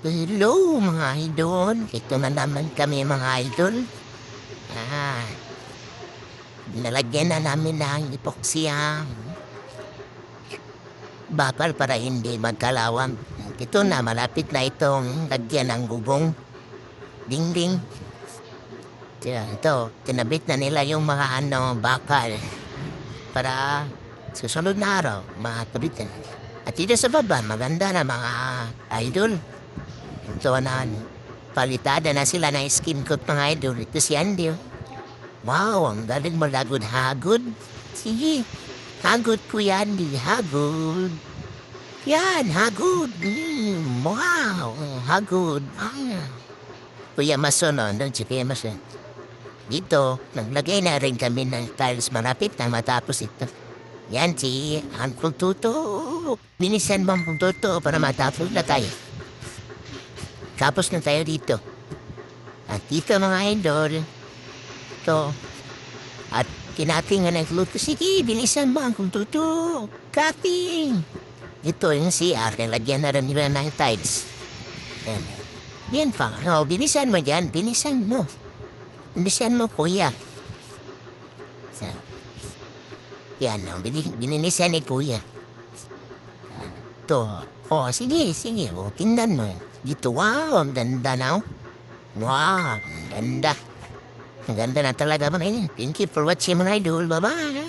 Hello mga idol, ito na naman kami mga idol. Ah, Nalagyan na namin ng epoxy bakal para hindi magkalawang. Ito na, malapit na itong lagyan ng gubong. Dingding. Ito, tinabit na nila yung mga bakal para susunod na araw, matulitan. At dito sa baba, maganda na mga idol. Ito na, palitada na sila ng skin coat mga idol. Ito si Andy. Wow, ang galing mo lagod-hagod. Sige, hagod Kuya Andy, hagod. Yan, hagod. Wow, hagod. Kuya Mason, doon si Kuya Mason. Dito, naglagay na rin kami ng tiles malapit na matapos ito. Yan si Uncle Tuto. Binisan mo ang Tuto para matapos na tayo. Tapos na tayo dito. At dito mga idol, ito. At kinating nga nagluto. Sige, bilisan mo ang Tuto. Kating. Ito yung CR. Nalagyan na rin nila ng tiles. Yan. Yan pa. Oh, bilisan mo dyan. Bilisan mo. Bilisan mo, kuya. So, yan, bininisan ni kuya. Ito. Oh, sige, sige. Oh, tingnan mo. Dito, wow, ang ganda na. Wow, ang ganda. Ang ganda na talaga mga idol. Thank you for watching mga idol. Bye-bye.